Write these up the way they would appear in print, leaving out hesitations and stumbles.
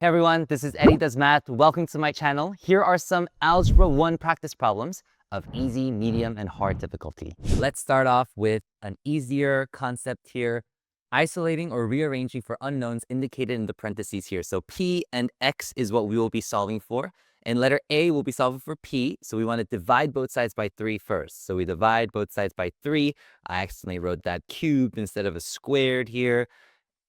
Hey everyone, this is Eddie Does Math. Welcome to my channel. Here are some Algebra 1 practice problems of easy, medium, and hard difficulty. Let's start off with an easier concept here. Isolating or rearranging for unknowns indicated in the parentheses here. So P and X is what we will be solving for. And letter A will be solving for P. So we want to divide both sides by 3 first. So we divide both sides by 3. I accidentally wrote that cubed instead of a squared here.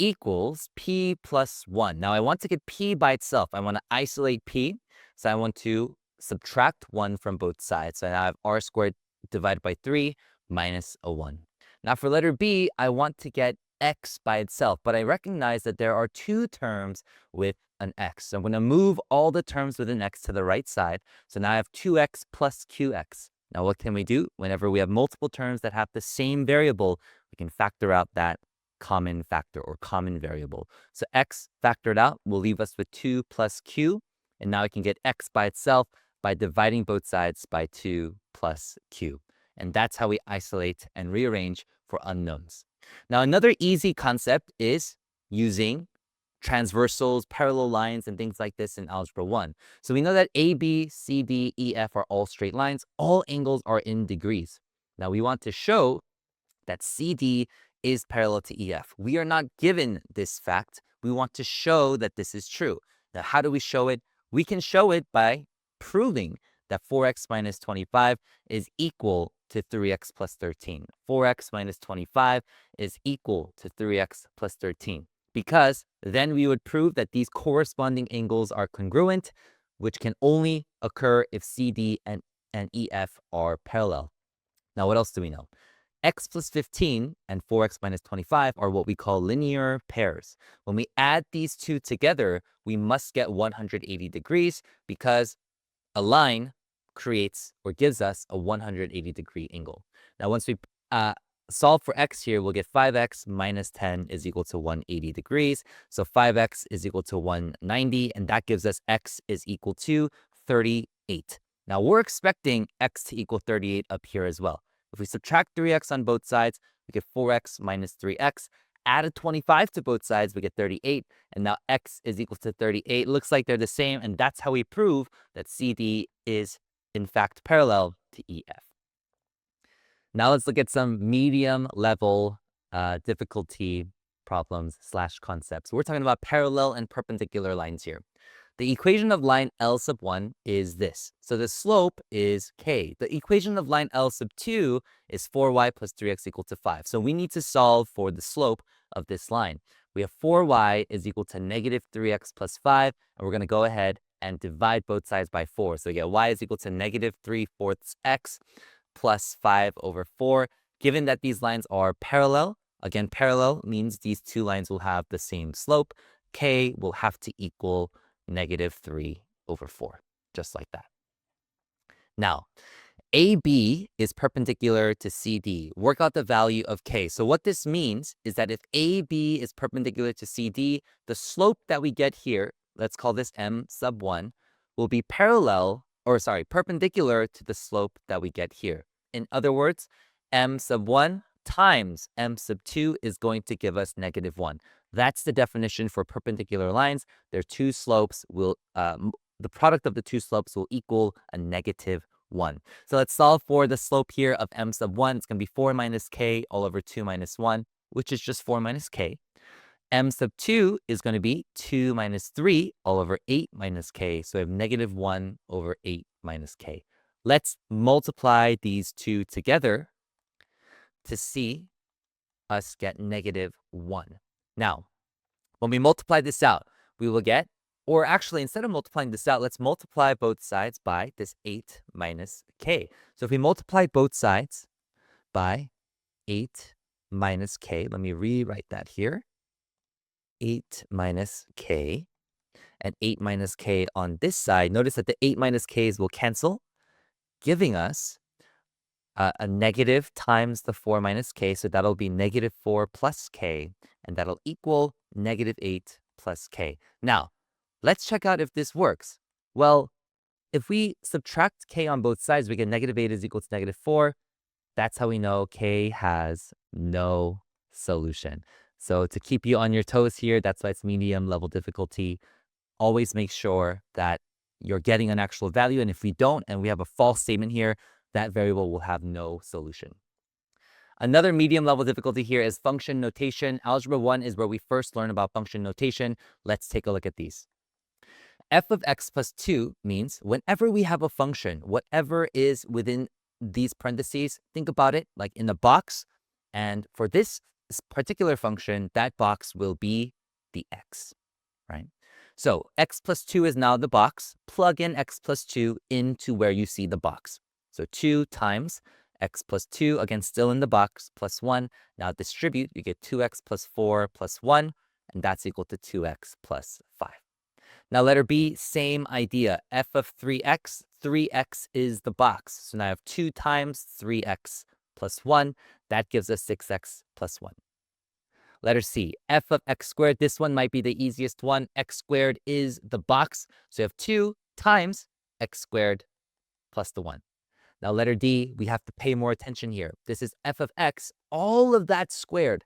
Equals P plus 1. Now I want to get P by itself. I want to isolate P. So I want to subtract 1 from both sides. So I have R squared divided by 3 minus a 1. Now for letter B, I want to get X by itself, but I recognize that there are two terms with an X. So I'm going to move all the terms with an X to the right side. So now I have 2X plus QX. Now what can we do? Whenever we have multiple terms that have the same variable, we can factor out that common factor or common variable. So X factored out will leave us with 2 plus Q. And now I can get X by itself by dividing both sides by 2 plus Q. And that's how we isolate and rearrange for unknowns. Now, another easy concept is using transversals, parallel lines, and things like this in Algebra 1. So we know that AB, CD, EF are all straight lines. All angles are in degrees. Now we want to show that CD is parallel to EF. We are not given this fact. We want to show that this is true. Now, how do we show it? We can show it by proving that 4x minus 25 is equal to 3x plus 13. 4x minus 25 is equal to 3x plus 13. Because then we would prove that these corresponding angles are congruent, which can only occur if CD and EF are parallel. Now, what else do we know? X plus 15 and 4x minus 25 are what we call linear pairs. When we add these two together, we must get 180 degrees because a line creates or gives us a 180-degree angle. Now, once we solve for x here, we'll get 5x minus 10 is equal to 180 degrees. So 5x is equal to 190, and that gives us x is equal to 38. Now, we're expecting x to equal 38 up here as well. If we subtract 3x on both sides, we get 4x minus 3x. Add a 25 to both sides, we get 38. And now x is equal to 38. Looks like they're the same, and that's how we prove that CD is, in fact, parallel to EF. Now let's look at some medium-level difficulty problems / concepts. We're talking about parallel and perpendicular lines here. The equation of line L sub 1 is this. So the slope is k. The equation of line L sub 2 is 4y plus 3x equal to 5. So we need to solve for the slope of this line. We have 4y is equal to negative 3x plus 5, and we're going to go ahead and divide both sides by 4. So we get y is equal to negative 3/4 x plus 5 over 4. Given that these lines are parallel, again, parallel means these two lines will have the same slope. K will have to equal negative 3 over 4, just like that. Now, AB is perpendicular to CD. Work out the value of K. So what this means is that if AB is perpendicular to CD, the slope that we get here, let's call this M sub 1, will be perpendicular to the slope that we get here. In other words, M sub 1 times M sub 2 is going to give us negative 1. That's the definition for perpendicular lines. Their two slopes will, the product of the two slopes will equal a negative 1. So let's solve for the slope here of M sub 1. It's going to be 4 minus k all over 2 minus 1, which is just 4 minus k. M sub 2 is going to be 2 minus 3 all over 8 minus k. So we have negative 1 over 8 minus k. Let's multiply these two together to see us get negative 1. Now, when we multiply this out, we will get, or actually, instead of multiplying this out, let's multiply both sides by this 8 minus k. So if we multiply both sides by 8 minus k, let me rewrite that here. 8 minus k, and 8 minus k on this side. Notice that the 8 minus k's will cancel, giving us a negative times the 4 minus k, so that'll be negative 4 plus k, and that'll equal negative 8 plus k. Now, let's check out if this works. Well, if we subtract k on both sides, we get negative 8 is equal to negative 4. That's how we know k has no solution. So to keep you on your toes here, that's why it's medium level difficulty. always make sure that you're getting an actual value. And if we don't, and we have a false statement here, that variable will have no solution. Another medium level difficulty here is function notation. Algebra 1 is where we first learn about function notation. Let's take a look at these. F of x plus 2 means whenever we have a function, whatever is within these parentheses, think about it like in a box. And for this particular function, that box will be the x, right? So x plus 2 is now the box. Plug in x plus 2 into where you see the box. So 2 times x plus 2, again, still in the box, plus 1. Now distribute, you get 2x plus 4 plus 1, and that's equal to 2x plus 5. Now letter B, same idea. F of 3x, 3x is the box. So now I have 2 times 3x plus 1. That gives us 6x plus 1. Letter C, f of x squared. This one might be the easiest one. X squared is the box. So you have 2 times x squared plus the 1. Now letter D, we have to pay more attention here. This is f of x, all of that squared.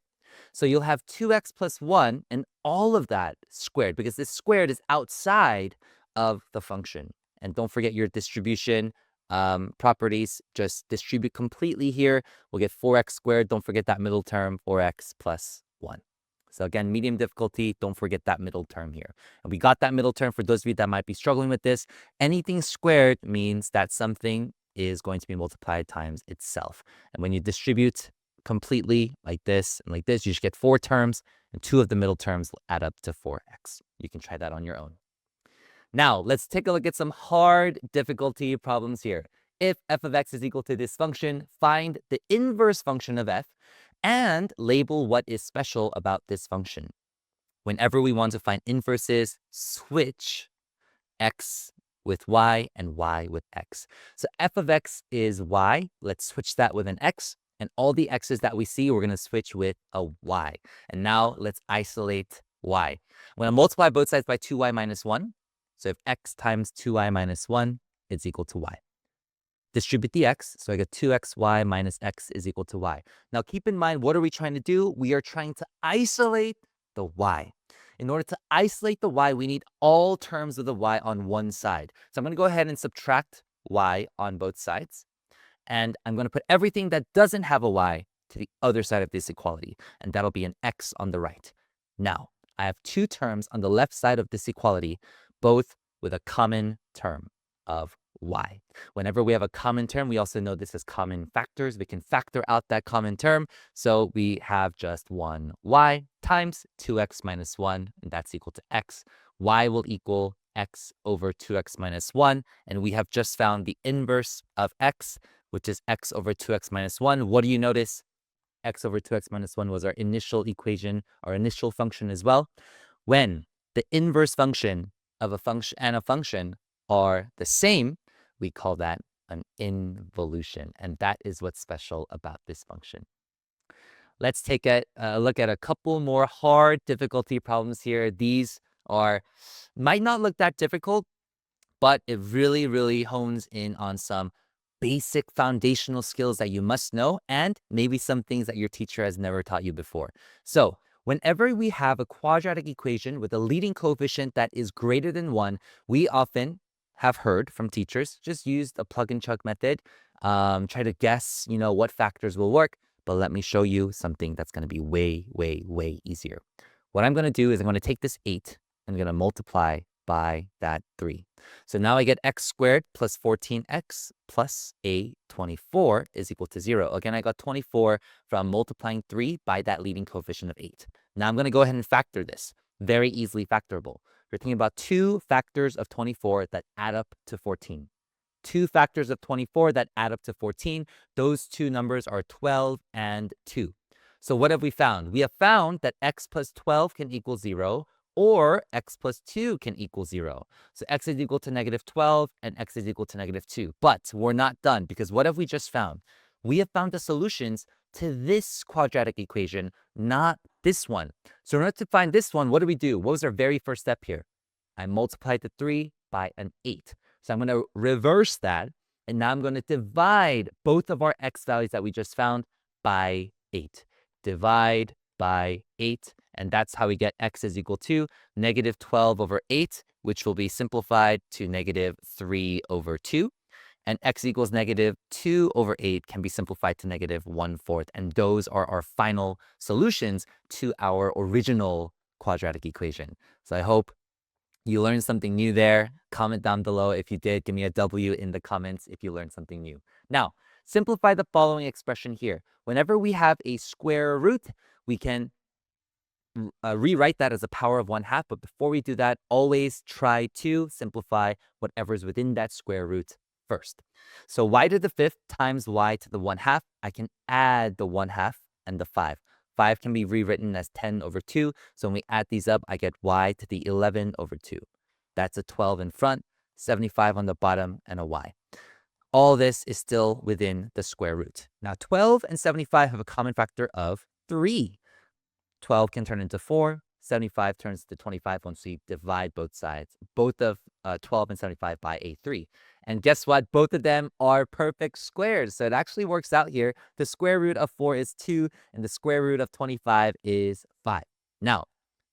So you'll have 2x plus 1 and all of that squared, because this squared is outside of the function. And don't forget your distribution properties. Just distribute completely here. We'll get 4x squared. Don't forget that middle term, 4x plus 1. So again, medium difficulty, don't forget that middle term here. And we got that middle term for those of you that might be struggling with this. Anything squared means that something is going to be multiplied times itself. And when you distribute completely like this and like this, you should get 4 terms, and 2 of the middle terms add up to 4x. You can try that on your own. Now, let's take a look at some hard difficulty problems here. If f of x is equal to this function, find the inverse function of f and label what is special about this function. Whenever we want to find inverses, switch x with y and y with x. So f of x is y. Let's switch that with an x. And all the x's that we see, we're going to switch with a y. And now let's isolate y. I'm going to multiply both sides by 2y minus 1. So if x times 2y minus 1 is equal to y. Distribute the x, so I get 2xy minus x is equal to y. Now keep in mind, what are we trying to do? We are trying to isolate the y. In order to isolate the y, we need all terms of the y on one side. So I'm going to go ahead and subtract y on both sides. And I'm going to put everything that doesn't have a y to the other side of this equality. And that'll be an x on the right. Now, I have 2 terms on the left side of this equality, both with a common term of y. Whenever we have a common term, we also know this as common factors. We can factor out that common term. So we have just 1y times 2x minus 1, and that's equal to x. Y will equal x over 2x minus 1. And we have just found the inverse of x, which is x over 2x minus 1. What do you notice? X over 2x minus 1 was our initial equation, our initial function as well. When the inverse function of a function and a function are the same, we call that an involution. And that is what's special about this function. Let's take a look at a couple more hard difficulty problems here. These might not look that difficult, but it really, really hones in on some basic foundational skills that you must know, and maybe some things that your teacher has never taught you before. So whenever we have a quadratic equation with a leading coefficient that is greater than 1, we often have heard from teachers, just use the plug and chug method, try to guess, what factors will work. But let me show you something that's going to be way, way, way easier. What I'm going to do is I'm going to take this 8 and I'm going to multiply by that 3. So now I get x squared plus 14x plus a 24 is equal to 0. Again, I got 24 from multiplying 3 by that leading coefficient of 8. Now I'm going to go ahead and factor this. Very easily factorable. We're thinking about 2 factors of 24 that add up to 14. 2 factors of 24 that add up to 14. Those 2 numbers are 12 and 2. So what have we found? We have found that x plus 12 can equal 0, or x plus 2 can equal 0. So x is equal to negative 12 and x is equal to negative 2. But we're not done, because what have we just found? We have found the solutions to this quadratic equation, not this one. So in order to find this one, what do we do? What was our very first step here? I multiplied the 3 by an 8. So I'm going to reverse that, and now I'm going to divide both of our x values that we just found by 8. Divide by 8, and that's how we get x is equal to negative 12 over 8 which will be simplified to negative 3 over 2. And x equals negative 2 over 8 can be simplified to negative 1/4. And those are our final solutions to our original quadratic equation. So I hope you learned something new there. Comment down below if you did. Give me a W in the comments if you learned something new. Now, simplify the following expression here. Whenever we have a square root, we can rewrite that as a power of 1/2. But before we do that, always try to simplify whatever's within that square root first. So y to the 5th times y to the 1/2. I can add the 1/2 and the 5. 5 can be rewritten as 10 over 2. So when we add these up, I get y to the 11 over 2. That's a 12 in front, 75 on the bottom, and a y. All this is still within the square root. Now, 12 and 75 have a common factor of 3. 12 can turn into 4. 75 turns to 25 once we divide both sides, both of 12 and 75 by a 3. And guess what? Both of them are perfect squares. So it actually works out here. The square root of 4 is 2, and the square root of 25 is 5. Now,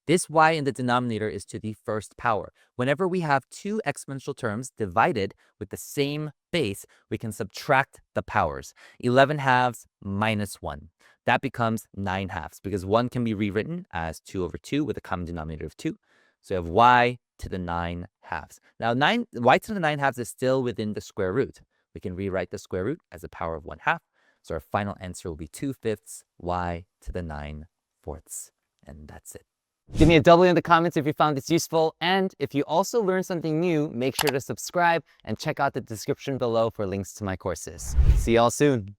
this y in the denominator is to the first power. Whenever we have two exponential terms divided with the same base, we can subtract the powers. 11 halves minus 1. That becomes 9 halves because 1 can be rewritten as 2 over 2 with a common denominator of 2. So you have y to the 9 halves. Now, y to the 9 halves is still within the square root. We can rewrite the square root as a power of 1/2. So our final answer will be 2/5 y to the 9/4. And that's it. Give me a W in the comments if you found this useful. And if you also learned something new, make sure to subscribe and check out the description below for links to my courses. See y'all soon.